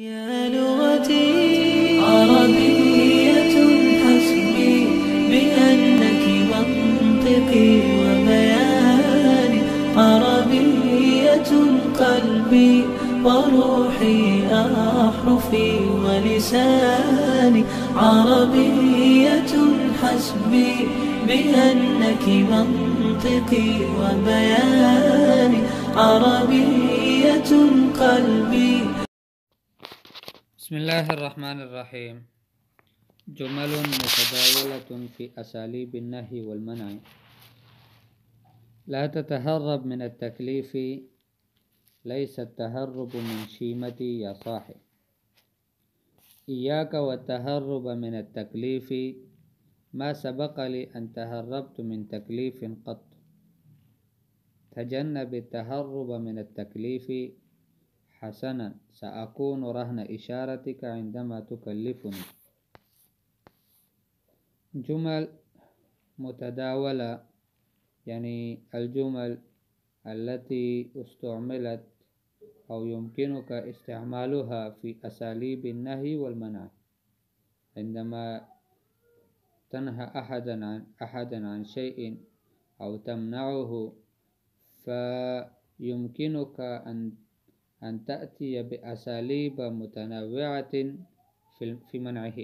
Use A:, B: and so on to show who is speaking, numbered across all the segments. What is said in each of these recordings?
A: يا لغتي عربية حسبي بأنك منطقي وبياني، عربية قلبي وروحي أحرفي ولساني، عربية حسبي بأنك منطقي وبياني، عربية قلبي.
B: بسم الله الرحمن الرحيم. جمل متداولة في أساليب النهي والمنع. لا تتهرب من التكليف، ليس التهرب من شيمتي يا صاحي. إياك والتهرب من التكليف، ما سبق لي أن تهربت من تكليف قط. تجنب التهرب من التكليف، حسنا سأكون رهن إشارتك عندما تكلفني. جمل متداولة يعني الجمل التي استعملت أو يمكنك استعمالها في أساليب النهي والمنع. عندما تنهى أحدا عن شيء أو تمنعه، فيمكنك أن تأتي بأساليب متنوعة في منعه.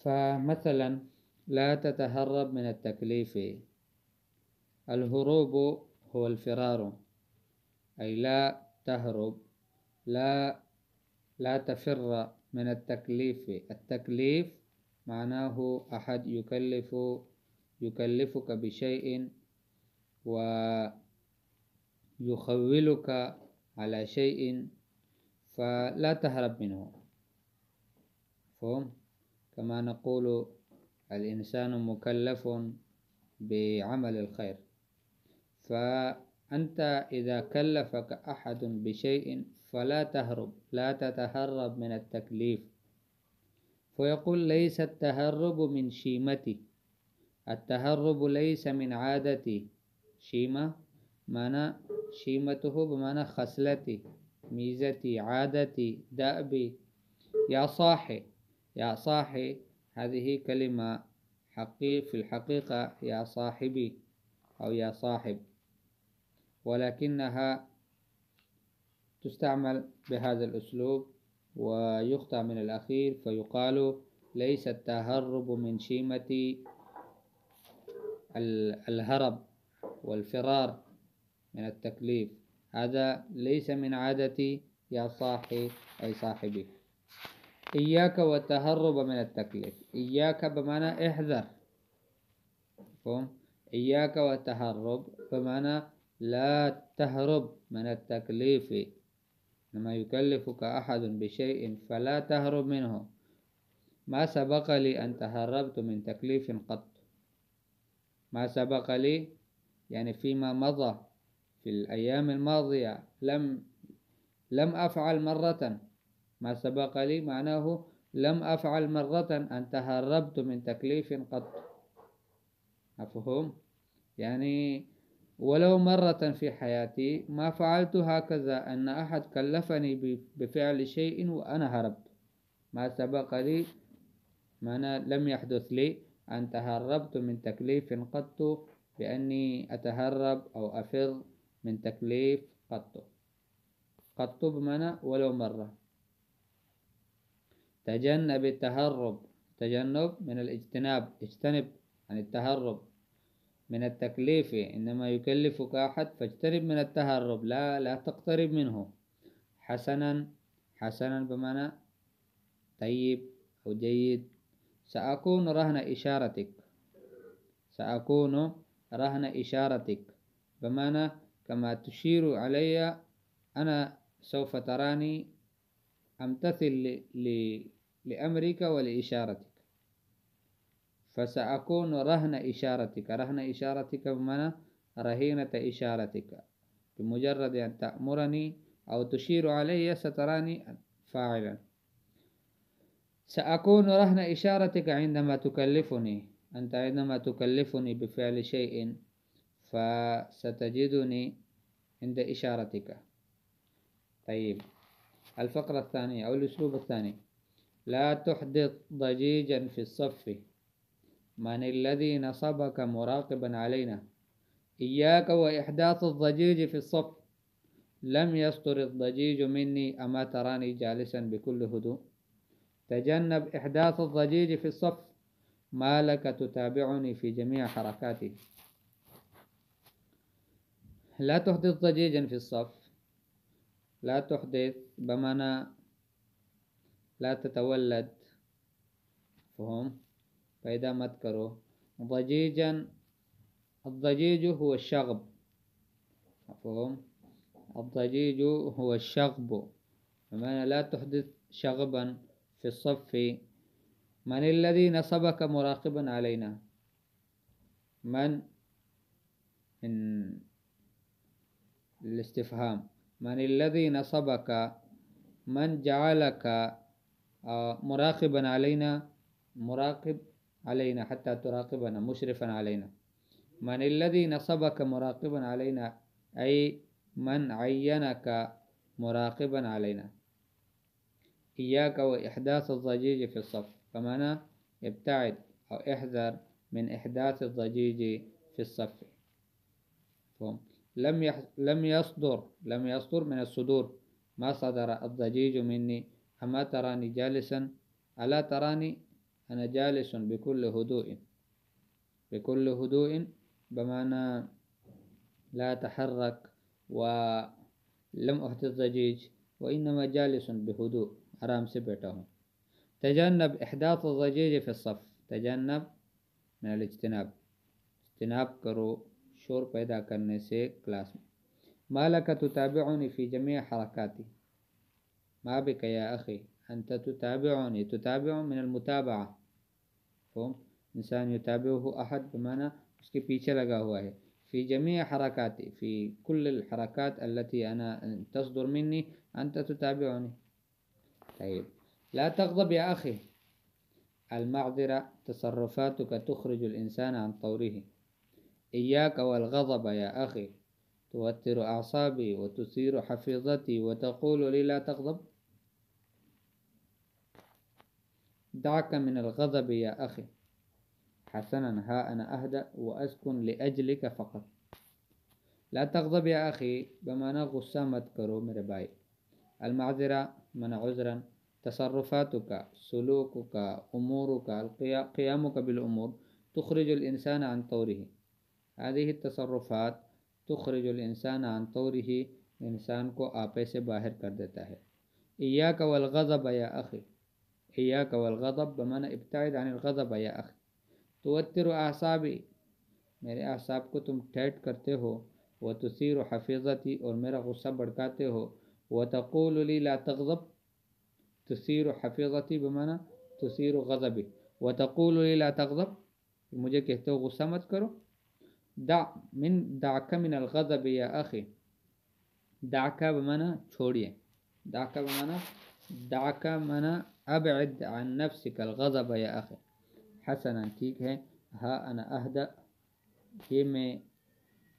B: فمثلا لا تتهرب من التكليف. الهروب هو الفرار، أي لا تهرب، لا تفر من التكليف. التكليف معناه أحد يكلفك بشيء ويخولك على شيء، فلا تهرب منه. فهم؟ كما نقول الإنسان مكلف بعمل الخير، فأنت إذا كلفك أحد بشيء فلا تهرب، لا تتهرب من التكليف. فيقول ليس التهرب من شيمتي، التهرب ليس من عادتي. شيمة معنى شيمته بمعنى خصلتي، ميزتي، عادتي، دأبي. يا صاحي، يا صاحي هذه كلمة في الحقيقة يا صاحبي أو يا صاحب، ولكنها تستعمل بهذا الأسلوب ويقطع من الأخير، فيقال ليس التهرب من شيمتي الهرب والفرار من التكليف، هذا ليس من عادتي يا صاحي أي صاحبي. إياك والتهرب من التكليف. إياك بمعنى احذر. إياك والتهرب بمعنى لا تهرب من التكليف. لما يكلفك أحد بشيء فلا تهرب منه. ما سبق لي أن تهربت من تكليف قط. ما سبق لي يعني فيما مضى، في الأيام الماضية لم أفعل مرة. ما سبق لي معناه لم أفعل مرة أن تهربت من تكليف قط. مفهوم؟ يعني ولو مرة في حياتي ما فعلت هكذا، أن أحد كلفني بفعل شيء وأنا هربت. ما سبق لي معنى لم يحدث لي أن تهربت من تكليف قط، بأني أتهرب أو أفر من تكليف قط. قط بمعنى ولو مرة. تجنب التهرب. تجنب من الاجتناب، اجتنب عن التهرب من التكليف. إنما يكلفك أحد فاجتنب من التهرب، لا تقترب منه. حسنا، حسنا بمعنى طيب أو جيد. سأكون رهن إشارتك. سأكون رهن إشارتك بمعنى كما تشير علي أنا سوف تراني أمتثل لأمرك ولإشارتك. فسأكون رهن إشارتك. رهن إشارتك بمعنى رهينة إشارتك. بمجرد أن تأمرني أو تشير علي ستراني فاعلا. سأكون رهن إشارتك عندما تكلفني. أنت عندما تكلفني بفعل شيء فستجدني عند إشارتك. طيب، الفقرة الثانية أو الأسلوب الثاني: لا تحدث ضجيجا في الصف. من الذي نصبك مراقبا علينا؟ إياك وإحداث الضجيج في الصف. لم يصدر الضجيج مني، أما تراني جالسا بكل هدوء؟ تجنب إحداث الضجيج في الصف. ما لك تتابعني في جميع حركاتي؟ لا تحدث ضجيجا في الصف. لا تحدث بمعنى لا تتولد، فهم؟ فإذا ما تذكروا ضجيجا، الضجيج هو الشغب، فهم؟ الضجيج هو الشغب، بمعنى لا تحدث شغبا في الصف. من الذي نصبك مراقبا علينا؟ من الاستفهام. من الذي نصبك؟ من جعلك مراقبا علينا؟ مراقب علينا حتى تراقبنا، مشرفا علينا. من الذي نصبك مراقبا علينا أي من عينك مراقبا علينا. إياك وإحداث الضجيج في الصف، فمعنى ابتعد أو احذر من إحداث الضجيج في الصف. لم يصدر من الصدور، ما صدر الضجيج مني. أما تراني جالسا، ألا تراني أنا جالس بكل هدوء. بكل هدوء بمعنى لا أتحرك ولم أحدث ضجيج، وإنما جالس بهدوء، आराम से बैठा हूँ. تجنب إحداث الضجيج في الصف. تجنب من الاجتناب، اجتناب करो शोर पैदा करने से क्लास में. ما لك تتابعني في جميع حركاتي؟ ما بك يا أخي أنت تتابعني؟ تتابع من المتابعة، فهم؟ इंसान يتابعه أحد بمعنى उसके पीछे लगा हुआ है. في جميع حركاتي، في كل الحركات التي أنا تصدر مني أنت تتابعني. طيب، لا تغضب يا أخي. المعذرة: تصرفاتك تخرج الإنسان عن طوره. إياك والغضب يا أخي، توتر أعصابي وتثير حفيظتي وتقول لي لا تغضب. دعك من الغضب يا أخي. حسنا، ها أنا أهدأ وأسكن لأجلك فقط. لا تغضب يا أخي بمعنى غصة मत करो मेरे भाई. المعذرة من عذرا. تصرفاتك، سلوكك، أمورك، قيامك بالأمور تخرج الإنسان عن طوره. هذه التصرفات تخرج الإنسان عن طوره، इंसान को आपे से बाहर कर देता है. إياك والغضب يا أخي. إياك والغضب بمعنى ابتعد عن الغضب يا أخي. توتر أعصابي، मेरे आसाब को तुम ठेठ करते हो. व तुसीर हफीज़ती, और मेरा गुस्सा भड़काते हो. व तक़ूल ली ला तग़ज़ब. तुसीर हफीज़ती बमाना तुसीर गज़बी. व तक़ूल ली ला तग़ज़ब, मुझे कहते हो गुस्सा मत करो. दाका मिन अलग़ज़ब या अख़ी. दाका बमाना छोड़िए. दाका बमाना दाका मना अबअद अन नफ्सिक अलग़ज़ब या अख़ी. हसना, ठीक है. हा अना अहदा, ये मैं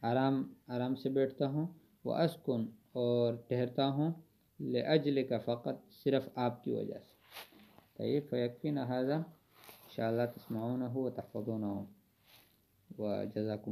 B: आराम से बैठता हूँ. व अस्कुन, और ठहरता हूँ. लिअज्लिक फ़क़त, सिर्फ आपकी वजह से. तय्यब, फ़यक्फ़ीना हाज़ा इंशाअल्लाह तस्माऊनहु व तहफ़ज़ूनहु व जज़ाकुम.